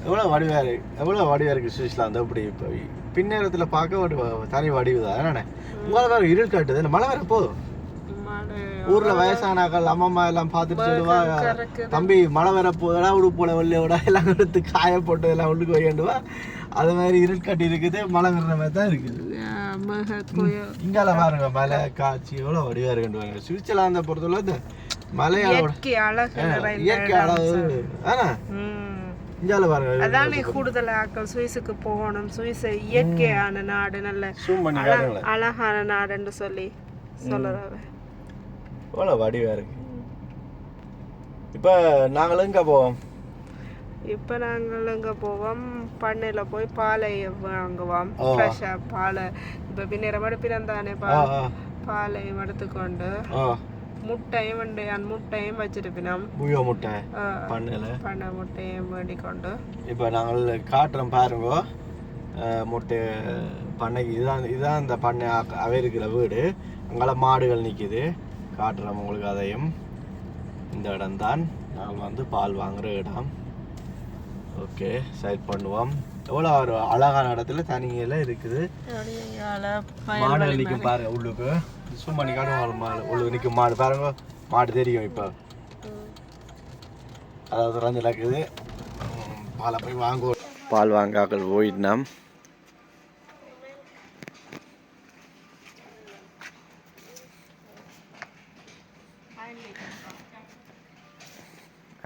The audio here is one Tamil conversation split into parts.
எவ்வளோ வடிவாக இருக்குது சுவிட்சர்லாந்து அப்படி இப்போ பின்னேரத்தில் பார்க்க தனி வடிவு தான் என்னண்ணே உங்களால் வேறு இருள் காட்டுது இந்த மழை வேற போதும் ஊரில் வயசானாக்கள் அம்மம்மா எல்லாம் பார்த்துட்டு சொல்லுவா தம்பி மழை வேற போதா உடுப்பு போல வெள்ளையோட எல்லாம் எடுத்து காய போட்டு எல்லாம் உள்ளுக்கு வையண்டுவா அது மாதிரி இருள் காட்டி இருக்குது மழை வர்ற மாதிரி தான் இருக்குது இங்கால பாருங்க மலை காட்சி எவ்வளோ வடிவாக இருக்குன்னு சுவிட்சர்லாந்தை பொறுத்தவரை இந்த மலையாளோட இயற்கை அழகு ஆனா இங்கால பாருங்க அதானே கூடுதல் ஆக்கள் சுவிஸுக்கு போகணும். சுவிஸ் இயற்கையான நாடு, நல்ல அழகான நாடுன்னு சொல்லி சொல்லுறாங்க. எவ்வளோ வடிவாக இருக்கு. இப்போ நாங்களும் இங்கே போவோம். இப்போ நாங்கள் இங்கே போவோம், பண்ணையில் போய் பாலை வாங்குவோம். ஃப்ரெஷ்ஷாக பாலை இப்போ பின்னேறமாடு பிறந்தானே பாலையும் எடுத்துக்கொண்டு முட்டையும் முட்டையும் வச்சிருப்பினோம். புயோ முட்டை பண்ணை முட்டையும் வேண்டிக்கொண்டு இப்போ நாங்கள் காட்டுறோம் பாருங்க. முட்டை பண்ணைக்கு இதுதான் இந்த பண்ணை அவை இருக்கிற வீடு. அங்கெல்லாம் மாடுகள் நிற்கிது. காட்டுறோம் உங்களுக்கு அதையும். இந்த இடம்தான் நாங்கள் வந்து பால் வாங்குகிற இடம். ஓகே, சைட் பண்ணுவோம். எவ்வளோ ஒரு அழகான இடத்துல தனியெல்லாம் இருக்குது. மாடுகள் நிற்கும் பாருங்க உள்ளுக்கு. சும்மா நிற்காடும் உள்ளுக்கு நிற்கும் மாடு பாருங்க. மாடு தெரியும். இப்போ அதாவது திறந்து இருக்குது. பாலை போய் வாங்குவோம். பால் வாங்காக்கள் போயிட்டோம்.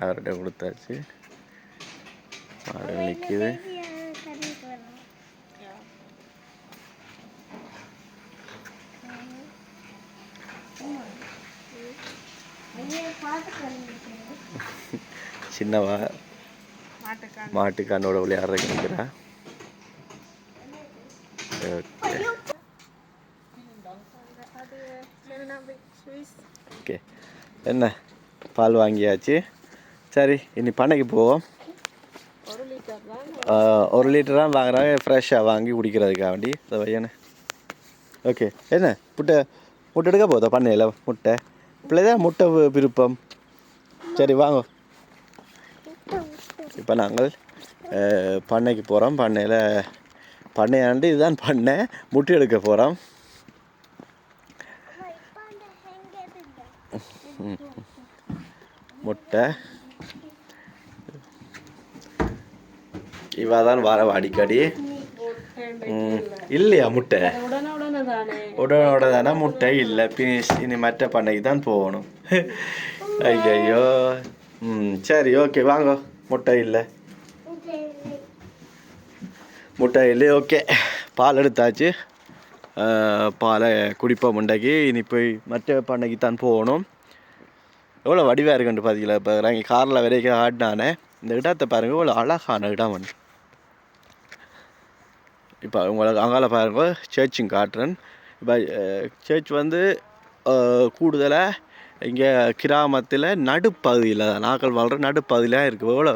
அவர்கிட்ட கொடுத்தாச்சு. மாடு நிற்கிது. சின்னவா மாட்டுக்கானோட விளையாடுறதுக்கு நிற்கிறா. ஓகே, என்ன பால் வாங்கியாச்சு. சரி, இனி பண்ணைக்கு போவோம். 1 லிட்டர் தான் வாங்குறாங்க, ஃப்ரெஷ்ஷாக வாங்கி குடிக்கிறதுக்காக வேண்டி. அதை வையண்ணே. ஓகே, என்ன முட்டை எடுக்க போதா பண்ணையில்? முட்டை இப்படிதான் முட்டை விருப்பம். சரி வாங்க. இப்போ நாங்கள் பண்ணைக்கு போகிறோம். பண்ணையாண்டு இதுதான் பண்ணை. முட்டை எடுக்க போகிறோம். முட்டை இவாதான் வர அடிக்கடி. இல்லையா முட்டை உடனோட தானே முட்டை இல்லை. இனி மற்ற பண்ணைக்கு தான் போகணும். ஐயோ. சரி, ஓகே வாங்க. முட்டை இல்லை. ஓகே, பால் எடுத்தாச்சு. பாலை குடிப்போம் முண்டைக்கு. இனி போய் மற்ற பண்ணைக்கு தான் போகணும். எவ்வளோ வடிவாக இருக்குன்ட்டு பார்த்தீங்களா? இப்போ நாங்கள் காரில் வரைக்கும் ஆடினானே. இந்த இடத்தை பாருங்கள், இவ்வளோ அழகான இடம் வந்து. இப்போ உங்களுக்கு அங்கால பாருங்க, சர்ச்சும் காட்டுறேன். இப்போ சர்ச் வந்து கூடுதலாக இங்கே கிராமத்தில் நடுப்பகுதியில் தான் நாக்கள் வாழ்கிற நடுப்பகுதியில் இருக்குது. எவ்வளோ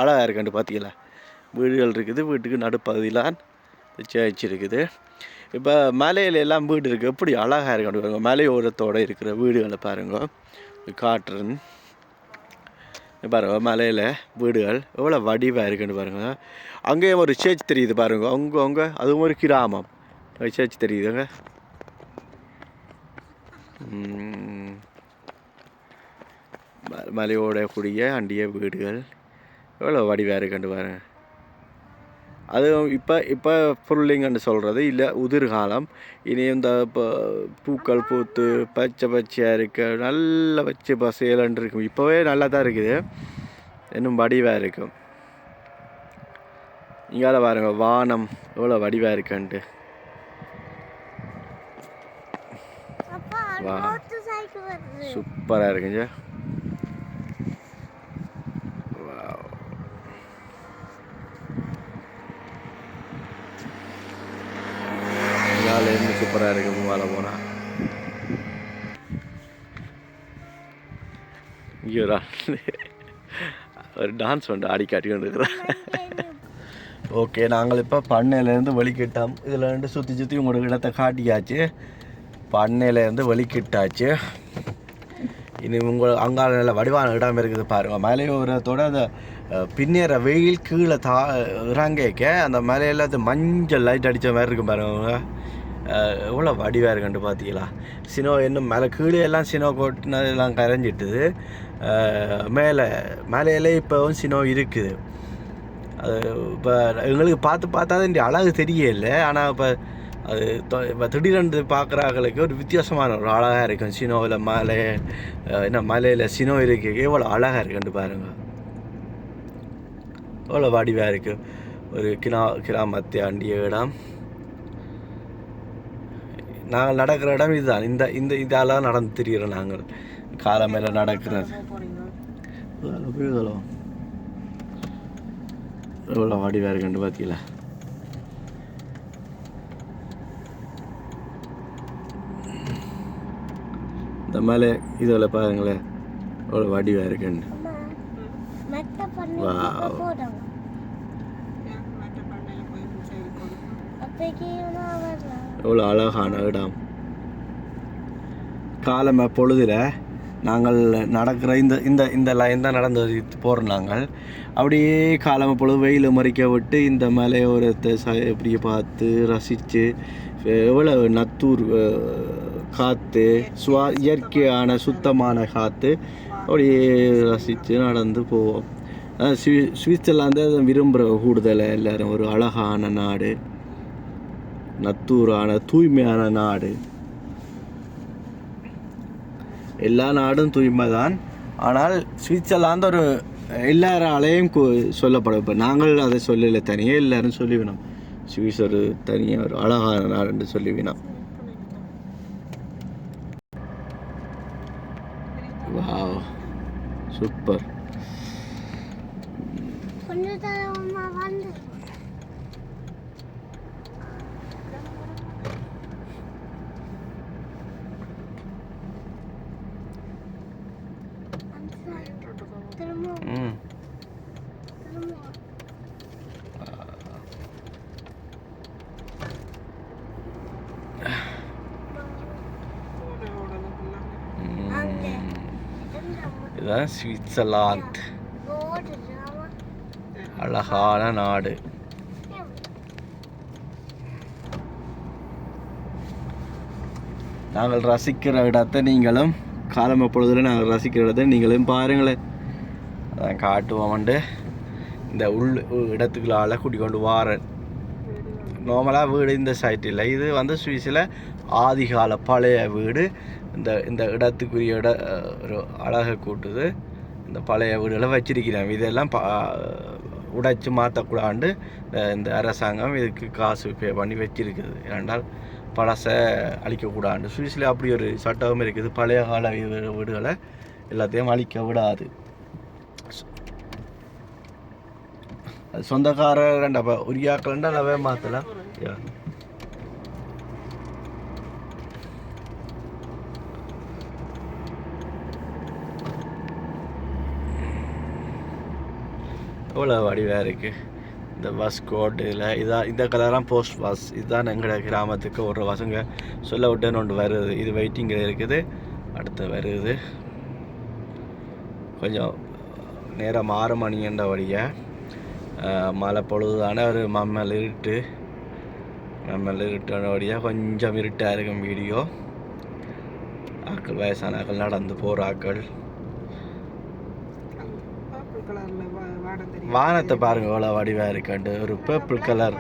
அழகாக இருக்குன்ட்டு பார்த்தீங்களா? வீடுகள் இருக்குது. வீட்டுக்கு நடுப்பகுதியில் சர்ச் இருக்குது. இப்போ மலையில எல்லாம் வீடு இருக்குது. எப்படி அழகாக இருக்குன்ட்டு பாருங்க. மலையோரத்தோடு இருக்கிற வீடுகளை பாருங்க, காட்டுறேன். பாருங்க, மலையில் வீடுகள் எவ்வளோ வடிவாக இருக்குன்னு பாருங்கள். அங்கேயும் ஒரு சேர்ச் தெரியுது பாருங்க. அங்கே அதுவும் ஒரு கிராமம் சேர்ச் தெரியுதுங்க. மலையோட கூடிய அண்டிய வீடுகள் எவ்வளோ வடிவாக இருக்குன்னு பாருங்கள். அதுவும் இப்போ புல்லிங்கன்னு சொல்கிறது இல்லை, உதிர்காலம். இனி இந்த இப்போ பூக்கள் பூத்து பச்சையாக இருக்க நல்லா வச்சு பசேலன்னு இருக்கும். இப்போவே நல்லா தான் இருக்குது, இன்னும் வடிவாக இருக்கும். இங்கால பாருங்க, வானம் எவ்வளோ வடிவாக இருக்குன்ட்டு. வா, சூப்பராக இருக்குங்க. இருந்து சூப்பராக இருக்குது. மேலே போனால் இங்கே ஒரு டான்ஸ் வந்து ஆடி காட்டிக்கிட்டு இருக்கிறேன். ஓகே, நாங்கள் இப்போ பண்ணையிலேருந்து வெளிக்கிட்டோம். இதில் சுற்றி உங்களுக்கு இடத்தை காட்டியாச்சு. பண்ணையிலேருந்து வெளிக்கிட்டாச்சு. இனி அங்கால நல்ல வடிவான இடம் இருக்குது பாருங்கள். மலையோரத்தோட அந்த பின்னேற வெயில் கீழே இறங்கிக்க அந்த மலையில் அது மஞ்சள் லைட் அடித்த மாதிரி இருக்கும் பாருங்க. எவ்வளோ வடிவாக இருக்குன்ட்டு பார்த்தீங்களா. சினோ இன்னும் மேலே கீழே எல்லாம் சினோ கொட்டினதெல்லாம் கரைஞ்சிட்டுது. மேலையிலே இப்போவும் சினோ இருக்குது. அது இப்போ எங்களுக்கு பார்த்தா இந்த அழகு தெரியல. ஆனால் இப்போ திடீரென்று பார்க்குறாங்களுக்கு ஒரு வித்தியாசமான ஒரு அழகாக இருக்கும். சினோவில் மலையில் சினோ இருக்கு, எவ்வளோ அழகாக இருக்குன்ட்டு பாருங்கள். எவ்வளோ வடிவாக இருக்குது. ஒரு கிராமத்தை ஆண்டிய இடம். நாங்கள் நடக்கிற இடம் இதுதான். இந்த இதெல்லாம் நடந்து திரிகிறோம் நாங்கள் காலை மேலே நடக்கிறது. எவ்வளோ வடிவாக இருக்குன்ட்டு பார்த்தீங்களா. இந்த மேலே இதில் பாருங்களேன் எவ்வளோ வடிவாக இருக்குன்னு. எவ்வளோ அழகான இடம். காலமே பொழுதுல நாங்கள் நடக்கிற இந்த லைன் தான் நடந்து போகிறோம். நாங்கள் அப்படியே காலமே பொழுது வெயில் மறிக்க விட்டு இந்த மலையோரத்தை எப்படியே பார்த்து ரசித்து எவ்வளோ நத்தூர் காற்று இயற்கையான சுத்தமான காற்று அப்படியே ரசித்து நடந்து போவோம். சுவிட்சர்லாந்து விரும்புகிற கூடுதலை எல்லோரும். ஒரு அழகான நாடு, நத்தூரான தூய்மையான நாடு. எல்லா நாடும் தூய்மை தான். ஆனால் சுவிட்சர்லாந்து ஒரு எல்லாராலையும் சொல்லப்படும். இப்போ நாங்கள் அதை சொல்லலை, தனியாக எல்லோரும் சொல்லிவினோம். சுவிஸ் ஒரு தனியாக ஒரு அழகான நாடுன்னு சொல்லிவினோம். Wow, super. இதுதான் சுவிட்சர்லாந்து, அழகான நாடு. நாங்கள் ரசிக்கிற இடத்தை நீங்களும் காலம் எப்பொழுதுல நாங்கள் ரசிக்கிற இடத்தை நீங்களும் பாருங்களேன். அதான் காட்டுவோம்ண்டு இந்த இடத்துக்குள்ளால கூட்டி கொண்டு வாரேன். நார்மலாக வீடு இந்த சைட்டில் இது வந்து சுவிஸில் ஆதிகால பழைய வீடு. இந்த இடத்துக்குரிய ஒரு அழகை கூட்டுது. இந்த பழைய வீடுகளை வச்சிருக்கிறேன். இதெல்லாம் உடைச்சி மாற்றக்கூடாண்டு இந்த அரசாங்கம் இதுக்கு காசு பே பண்ணி வச்சிருக்குது. ஏனென்றால் பழசை அழிக்கக்கூடாது. சுவிஸில் அப்படி ஒரு சட்டமும் இருக்குது. பழைய கால வீடுகளை எல்லாத்தையும் அழிக்க விடாது. அது சொந்தக்காரண்டா உரியாக்கலண்டா நவே மாற்றலாம். எவ்வளோ வடிவாக இருக்குது. இந்த பஸ் கோட்டில் இந்த கலரெலாம் போஸ்ட் பஸ். இதுதான் எங்களோட கிராமத்துக்கு ஒரு பசங்க சொல்ல விட்டுன்னு ஒன்று வருது. இது வெயிட்டிங்கில் இருக்குது. அடுத்து வருது. கொஞ்சம் நேரம் 6 மணின்ற வழியாக மழை பொழுதுதானே ஒரு மம்மல் இருட்டான வழியாக கொஞ்சம் இருட்டாக இருக்கும். வீடியோ ஆக்கள் வயசான ஆக்கள் நடந்து போகிற ஆக்கள். வானத்தை பாருங்க எவ்வளோ வடிவாக இருக்காண்டு. ஒரு பர்பிள் கலர்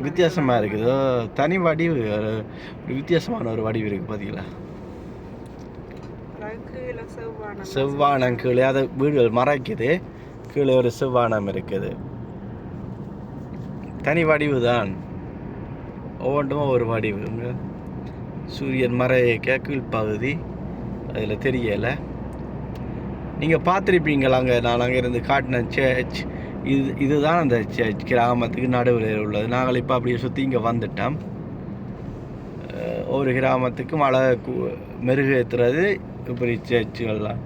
வித்தியாசமாக இருக்குது. தனி வடிவு, ஒரு வித்தியாசமான ஒரு வடிவு இருக்குது. பார்த்தீங்களா, செவ்வானம் கீழே அதை வீடுகள் மறைக்குது. கீழே ஒரு செவ்வானம் இருக்குது. தனி வடிவு தான், ஒவ்வொன்றும் ஒரு வடிவு. சூரியன் மறைக்க கீழ்ப்பகுதி அதில் தெரியலை. நீங்கள் பார்த்துருப்பீங்களா, நான் அங்கே இருந்து காட்டின சர்ச். இதுதான் அந்த சர்ச் கிராமத்துக்கு நடுவில் உள்ளது. நாங்கள் இப்போ அப்படியே சுற்றி இங்கே வந்துட்டோம். ஒவ்வொரு கிராமத்துக்கும் அழகு மெருகேற்றுறது இப்படி சர்ச்சுகள்லாம்.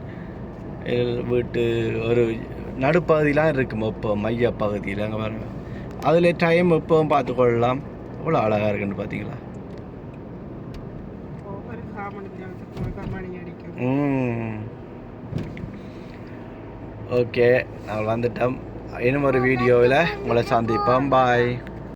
வீட்டு ஒரு நடுப்பகுதியெலாம் இருக்கும். இப்போ மைய பகுதியில் அங்கே பாருங்க. அதில் டைம் எப்பவும் பார்த்துக்கொள்ளலாம். அவ்வளோ அழகாக இருக்குன்னு பார்த்தீங்களா. ஓகே நாங்கள் வந்துட்டோம். இன்னும் ஒரு வீடியோவில் உங்களை சந்திப்போம். பாய்.